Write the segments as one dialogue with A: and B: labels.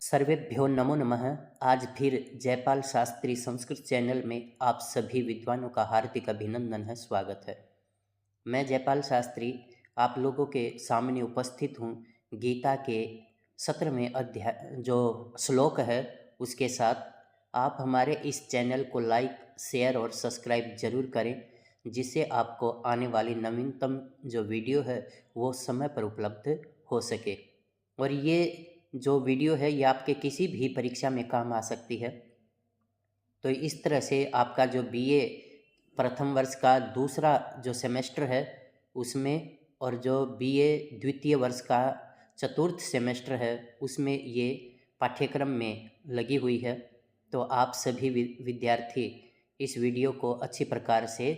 A: सर्वेभ्यो नमो नमः। आज फिर जयपाल शास्त्री संस्कृत चैनल में आप सभी विद्वानों का हार्दिक अभिनंदन है, स्वागत है। मैं जयपाल शास्त्री आप लोगों के सामने उपस्थित हूँ गीता के 17वें अध्याय जो श्लोक है उसके साथ। आप हमारे इस चैनल को लाइक, शेयर और सब्सक्राइब जरूर करें, जिससे आपको आने वाली नवीनतम जो वीडियो है वो समय पर उपलब्ध हो सके। और ये जो वीडियो है ये आपके किसी भी परीक्षा में काम आ सकती है। तो इस तरह से आपका जो बीए प्रथम वर्ष का दूसरा जो सेमेस्टर है उसमें, और जो बीए द्वितीय वर्ष का चतुर्थ सेमेस्टर है उसमें ये पाठ्यक्रम में लगी हुई है। तो आप सभी विद्यार्थी इस वीडियो को अच्छी प्रकार से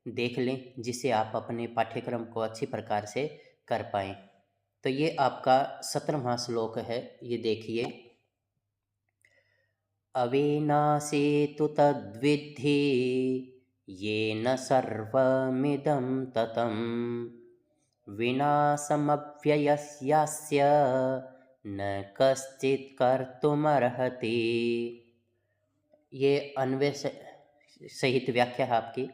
A: देख लें, जिससे आप अपने पाठ्यक्रम को अच्छी प्रकार से कर पाएँ। तो ये आपका 17वां श्लोक है, ये देखिए। अविनाशी तु तद्विद्धि येन सर्वमिदं ततं विनाशमव्ययस्यास्य न कश्चित् कर्तुमर्हति। ये अन्वय सहित व्याख्या है आपकी।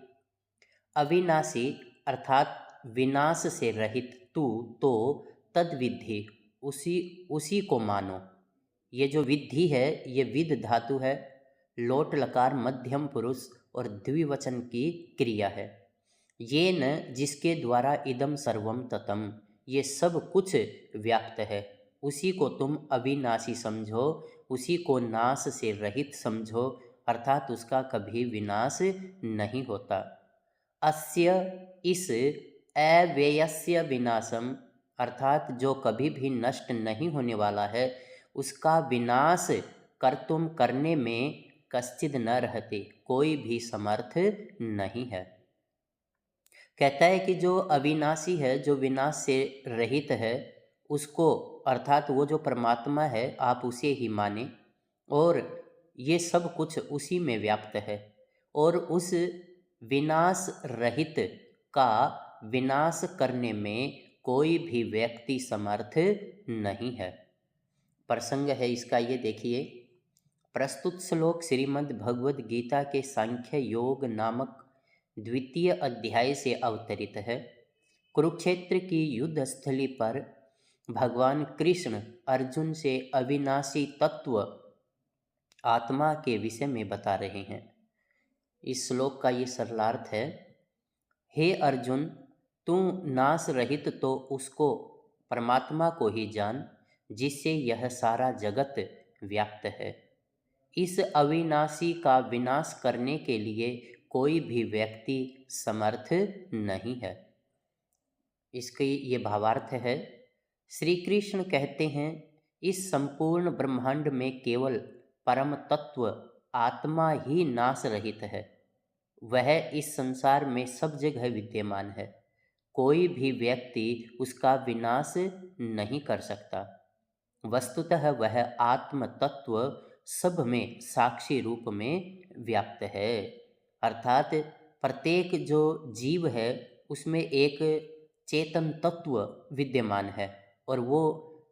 A: अविनाशी अर्थात विनाश से रहित, तू तो तद्विद्धि उसी को मानो। ये जो विद्धि है ये विद धातु है, लोट लकार मध्यम पुरुष और द्विवचन की क्रिया है। ये न जिसके द्वारा इदम सर्वम ततम ये सब कुछ व्याप्त है, उसी को तुम अविनाशी समझो, उसी को नाश से रहित समझो, अर्थात उसका कभी विनाश नहीं होता। अस्य इस अव्ययस्य विनाशम अर्थात जो कभी भी नष्ट नहीं होने वाला है उसका विनाश कर्तुम करने में कश्चिद न रहते, कोई भी समर्थ नहीं है। कहता है कि जो अविनाशी है, जो विनाश से रहित है, उसको अर्थात वो जो परमात्मा है आप उसे ही माने, और ये सब कुछ उसी में व्याप्त है, और उस विनाश रहित का विनाश करने में कोई भी व्यक्ति समर्थ नहीं है। प्रसंग है इसका, ये देखिए। प्रस्तुत श्लोक श्रीमद् भगवद गीता के सांख्य योग नामक द्वितीय अध्याय से अवतरित है। कुरुक्षेत्र की युद्ध स्थली पर भगवान कृष्ण अर्जुन से अविनाशी तत्व आत्मा के विषय में बता रहे हैं। इस श्लोक का ये सरलार्थ है। हे अर्जुन, तू नाश रहित तो उसको परमात्मा को ही जान जिससे यह सारा जगत व्याप्त है। इस अविनाशी का विनाश करने के लिए कोई भी व्यक्ति समर्थ नहीं है। इसकी ये भावार्थ है। श्री कृष्ण कहते हैं, इस संपूर्ण ब्रह्मांड में केवल परम तत्व आत्मा ही नाश रहित है। वह इस संसार में सब जगह विद्यमान है, कोई भी व्यक्ति उसका विनाश नहीं कर सकता। वस्तुतः वह आत्म तत्व सब में साक्षी रूप में व्याप्त है, अर्थात प्रत्येक जो जीव है उसमें एक चेतन तत्व विद्यमान है, और वो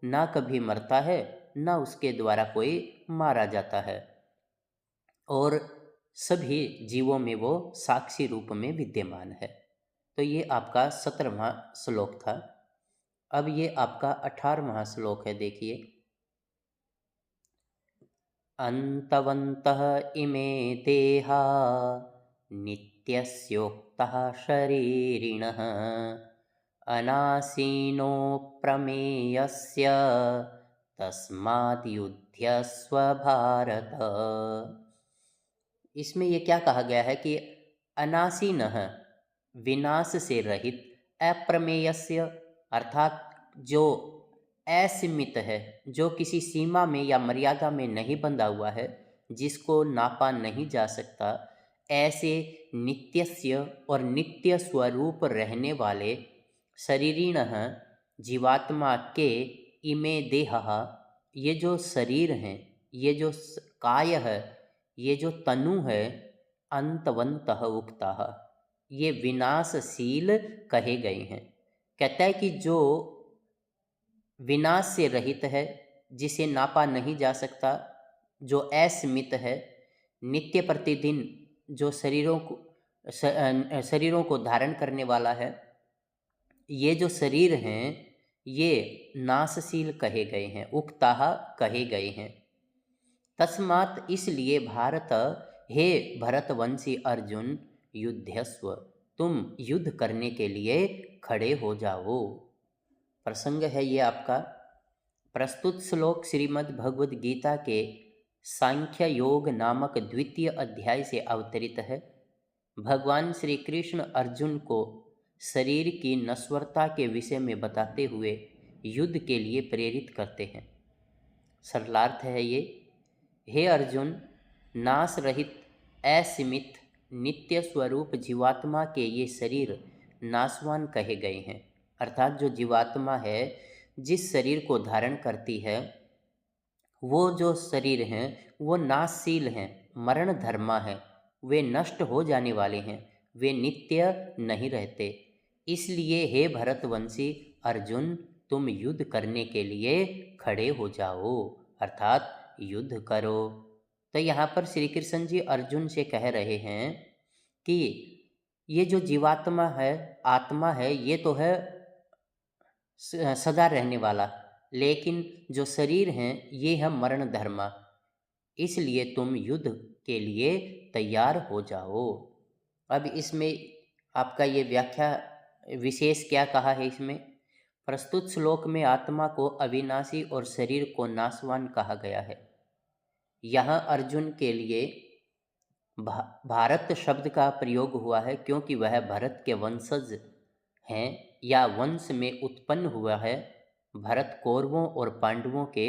A: ना कभी मरता है ना उसके द्वारा कोई मारा जाता है, और सभी जीवों में वो साक्षी रूप में विद्यमान है। तो ये आपका 17वां श्लोक था। अब ये आपका 18वां श्लोक है, देखिए। अंतवन्तः इमे देहा नित्यस्योक्तः शरीरिणः अनासीनो प्रमेयस्य तस्माद् युध्यस्व भारत। इसमें ये क्या कहा गया है कि अनासीनः विनाश से रहित, अप्रमेयस्य अर्थात जो असीमित है, जो किसी सीमा में या मर्यादा में नहीं बंधा हुआ है, जिसको नापा नहीं जा सकता, ऐसे नित्यस्य और नित्य स्वरूप रहने वाले शरीरिणः जीवात्मा के इमे देहः ये जो शरीर हैं, ये जो काय है, ये जो तनु है, अंतवन्तः उक्तः ये विनाशशील कहे गए हैं। कहता है कि जो विनाश से रहित है, जिसे नापा नहीं जा सकता, जो असीमित है, नित्य प्रतिदिन जो शरीरों को धारण करने वाला है, ये जो शरीर हैं ये नाशशील कहे गए हैं, उक्ताः कहे गए हैं। तस्मात् इसलिए भारत, हे भरतवंशी अर्जुन, युद्धस्व, तुम युद्ध करने के लिए खड़े हो जाओ। प्रसंग है ये आपका। प्रस्तुत श्लोक श्रीमद् भगवद गीता के सांख्य योग नामक द्वितीय अध्याय से अवतरित है। भगवान श्री कृष्ण अर्जुन को शरीर की नश्वरता के विषय में बताते हुए युद्ध के लिए प्रेरित करते हैं। सरलार्थ है ये, हे अर्जुन, नाश रहित असीमित नित्य स्वरूप जीवात्मा के ये शरीर नाशवान कहे गए हैं। अर्थात जो जीवात्मा है, जिस शरीर को धारण करती है, वो जो शरीर हैं वो नाशशील हैं, मरण धर्मा है, वे नष्ट हो जाने वाले हैं, वे नित्य नहीं रहते। इसलिए हे भरतवंशी अर्जुन, तुम युद्ध करने के लिए खड़े हो जाओ, अर्थात युद्ध करो। तो यहाँ पर श्री कृष्ण जी अर्जुन से कह रहे हैं कि ये जो जीवात्मा है, आत्मा है, ये तो है सदा रहने वाला, लेकिन जो शरीर हैं ये है मरण धर्मा। इसलिए तुम युद्ध के लिए तैयार हो जाओ। अब इसमें आपका ये व्याख्या विशेष क्या कहा है इसमें? प्रस्तुत श्लोक में आत्मा को अविनाशी और शरीर को नाशवान कहा गया है। यहाँ अर्जुन के लिए भारत शब्द का प्रयोग हुआ है क्योंकि वह भरत के वंशज हैं या वंश में उत्पन्न हुआ है। भरत कौरवों और पांडवों के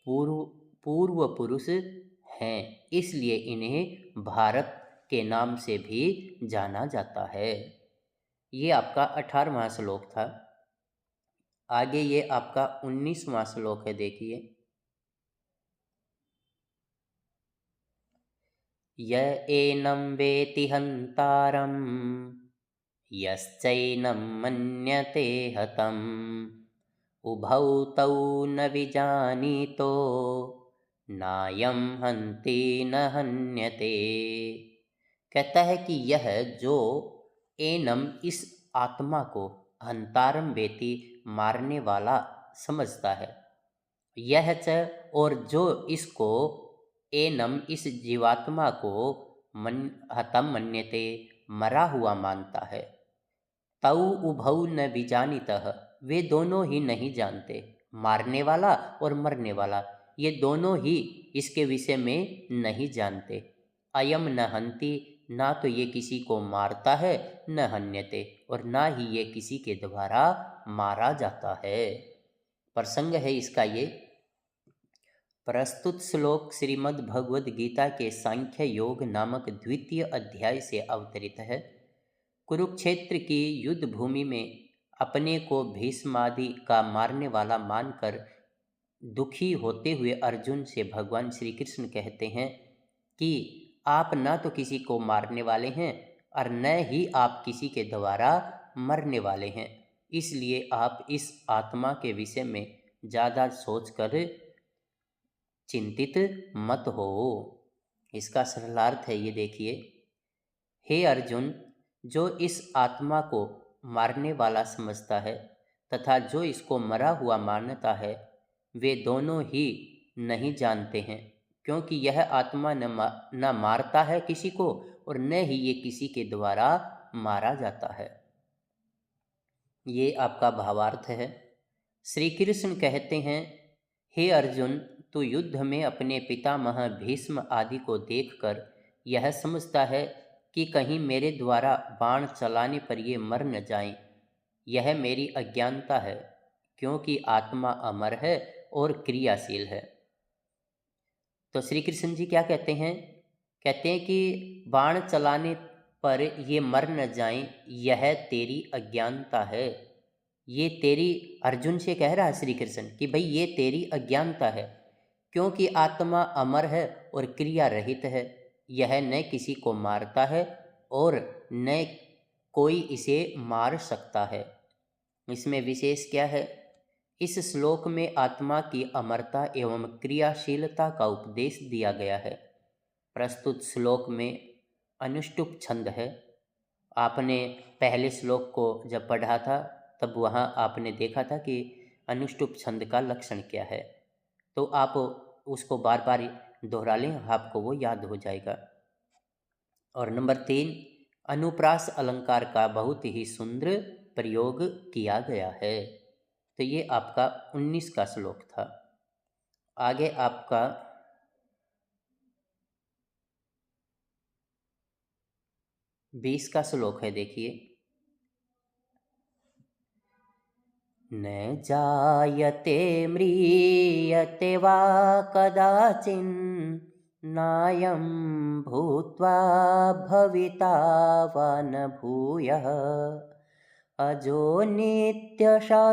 A: पूर्व पुरुष हैं, इसलिए इन्हें भारत के नाम से भी जाना जाता है। ये आपका 18वां श्लोक था। आगे ये आपका 19वां श्लोक है, देखिए। य एनं वेति हन्तारं यश्चैनं मन्यते हतम् उभौ तौ न विजानीतो नायं हन्ति न हन्यते। कहता है कि यह जो एनम इस आत्मा को हंतारम वेति मारने वाला समझता है, यह च और जो इसको एनम इस जीवात्मा को हतम मन्यते मरा हुआ मानता है, तौ उभौ न विजानीतः, वे दोनों ही नहीं जानते, मारने वाला और मरने वाला ये दोनों ही इसके विषय में नहीं जानते। अयम न हन्ति, ना तो ये किसी को मारता है, न हन्यते, और ना ही ये किसी के द्वारा मारा जाता है। प्रसंग है इसका ये। प्रस्तुत श्लोक श्रीमद् भगवद गीता के सांख्य योग नामक द्वितीय अध्याय से अवतरित है। कुरुक्षेत्र की युद्ध भूमि में अपने को भीष्मादि का मारने वाला मानकर दुखी होते हुए अर्जुन से भगवान श्री कृष्ण कहते हैं कि आप न तो किसी को मारने वाले हैं और न ही आप किसी के द्वारा मरने वाले हैं, इसलिए आप इस आत्मा के विषय में ज़्यादा सोचकर चिंतित मत हो। इसका सरलार्थ है ये, देखिए। हे अर्जुन, जो इस आत्मा को मारने वाला समझता है तथा जो इसको मरा हुआ मानता है, वे दोनों ही नहीं जानते हैं, क्योंकि यह आत्मा न मारता है किसी को और न ही ये किसी के द्वारा मारा जाता है। ये आपका भावार्थ है। श्री कृष्ण कहते हैं, हे अर्जुन, तू युद्ध में अपने पितामह भीष्म आदि को देखकर यह समझता है कि कहीं मेरे द्वारा बाण चलाने पर ये मर न जाएं। यह मेरी अज्ञानता है, क्योंकि आत्मा अमर है और क्रियाशील है। तो श्री कृष्ण जी क्या कहते हैं? कहते हैं कि बाण चलाने पर ये मर न जाएं, यह तेरी अज्ञानता है। ये तेरी, अर्जुन से कह रहा है श्री कृष्ण कि भाई ये तेरी अज्ञानता है, क्योंकि आत्मा अमर है और क्रिया रहित है। यह न किसी को मारता है और न कोई इसे मार सकता है। इसमें विशेष क्या है? इस श्लोक में आत्मा की अमरता एवं क्रियाशीलता का उपदेश दिया गया है। प्रस्तुत श्लोक में अनुष्टुप छंद है। आपने पहले श्लोक को जब पढ़ा था तब वहाँ आपने देखा था कि अनुष्टुप छंद का लक्षण क्या है, तो आप उसको बार बार दोहरा लें, आपको वो याद हो जाएगा। और नंबर 3, अनुप्रास अलंकार का बहुत ही सुंदर प्रयोग किया गया है। तो ये आपका 19 का श्लोक था। आगे आपका 20 का श्लोक है, देखिए। न जायते म्रियते वा कदाचिन् नायं भूत्वा भविता वा न भूयः अजो नित्यशाश्वतोऽयं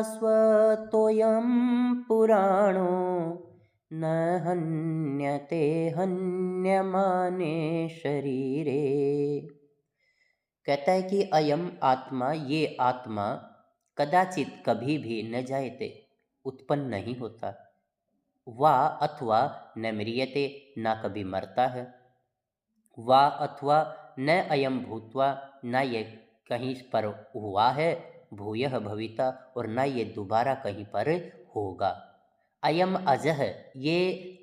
A: पुराणो न हन्यते हन्यमाने शरीरे। कहता है कि अयम आत्मा, ये आत्मा कदाचित कभी भी न जायते, उत्पन्न नहीं होता, वा अथवा न म्रियते, ना कभी मरता है, वा अथवा न अयम भूत्वा, ना ये कहीं पर हुआ है, भूयः भविता, और ना ये दोबारा कहीं पर होगा। अयम अजह, ये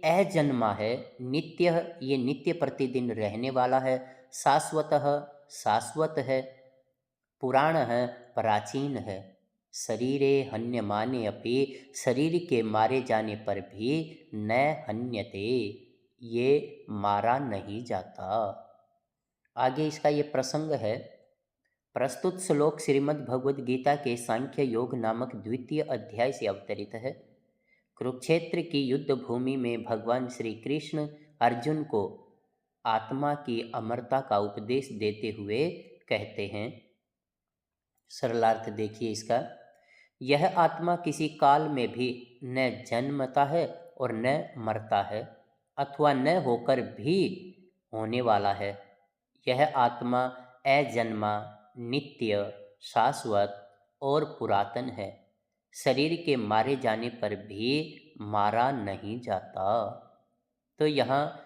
A: अजन्मा है, नित्य, ये नित्य प्रतिदिन रहने वाला है, शाश्वतः, शाश्वत है, पुराण है, प्राचीन है, शरीरे हन्यमाने अपि, शरीर के मारे जाने पर भी न हन्यते, ये मारा नहीं जाता। आगे इसका ये प्रसंग है। प्रस्तुत श्लोक श्रीमद् भगवद गीता के सांख्य योग नामक द्वितीय अध्याय से अवतरित है। कुरुक्षेत्र की युद्ध भूमि में भगवान श्री कृष्ण अर्जुन को आत्मा की अमरता का उपदेश देते हुए कहते हैं। सरलार्थ देखिए इसका। यह आत्मा किसी काल में भी न जन्मता है और न मरता है, अथवा न होकर भी होने वाला है। यह आत्मा अजन्मा, नित्य, शाश्वत और पुरातन है, शरीर के मारे जाने पर भी मारा नहीं जाता। तो यहाँ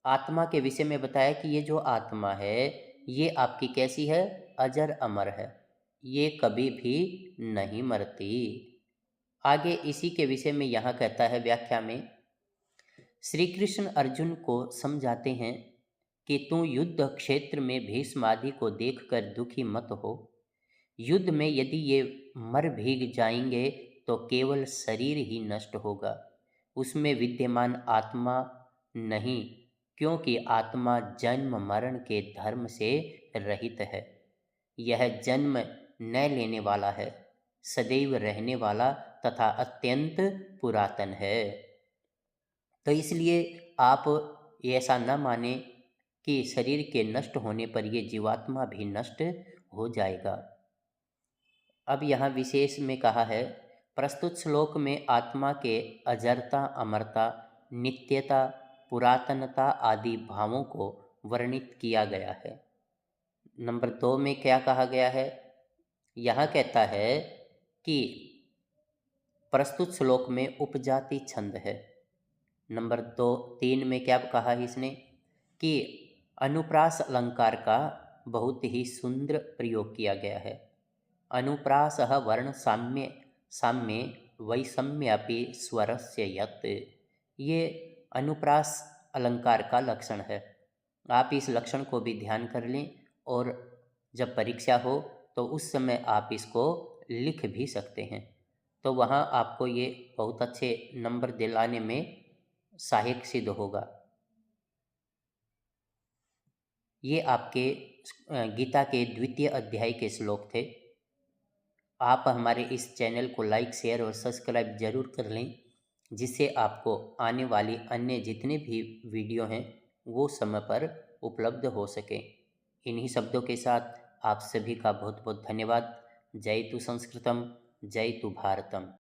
A: आत्मा के विषय में बताया कि ये जो आत्मा है ये आपकी कैसी है, अजर अमर है, ये कभी भी नहीं मरती। आगे इसी के विषय में यहाँ कहता है व्याख्या में, श्री कृष्ण अर्जुन को समझाते हैं कि तू युद्ध क्षेत्र में भीष्म आदि को देखकर दुखी मत हो। युद्ध में यदि ये मर भीग जाएंगे तो केवल शरीर ही नष्ट होगा, उसमें विद्यमान आत्मा नहीं, क्योंकि आत्मा जन्म मरण के धर्म से रहित है। यह जन्म न लेने वाला है, सदैव रहने वाला तथा अत्यंत पुरातन है। तो इसलिए आप ऐसा न माने कि शरीर के नष्ट होने पर ये जीवात्मा भी नष्ट हो जाएगा। अब यहाँ विशेष में कहा है, प्रस्तुत श्लोक में आत्मा के अजरता, अमरता, नित्यता, पुरातनता आदि भावों को वर्णित किया गया है। नंबर 2 में क्या कहा गया है, यहाँ कहता है कि प्रस्तुत श्लोक में उपजाति छंद है। नंबर 3 में क्या कहा इसने कि अनुप्रास अलंकार का बहुत ही सुंदर प्रयोग किया गया है। अनुप्रासः वर्ण साम्य साम्ये वैषम्यापि स्वरस्य यत्, ये अनुप्रास अलंकार का लक्षण है। आप इस लक्षण को भी ध्यान कर लें और जब परीक्षा हो तो उस समय आप इसको लिख भी सकते हैं, तो वहाँ आपको ये बहुत अच्छे नंबर दिलाने में सहायक सिद्ध होगा। ये आपके गीता के द्वितीय अध्याय के श्लोक थे। आप हमारे इस चैनल को लाइक, शेयर और सब्सक्राइब जरूर कर लें, जिससे आपको आने वाली अन्य जितने भी वीडियो हैं वो समय पर उपलब्ध हो सके। इन्हीं शब्दों के साथ आप सभी का बहुत बहुत धन्यवाद। जय तु संस्कृतम, जय तु भारतम।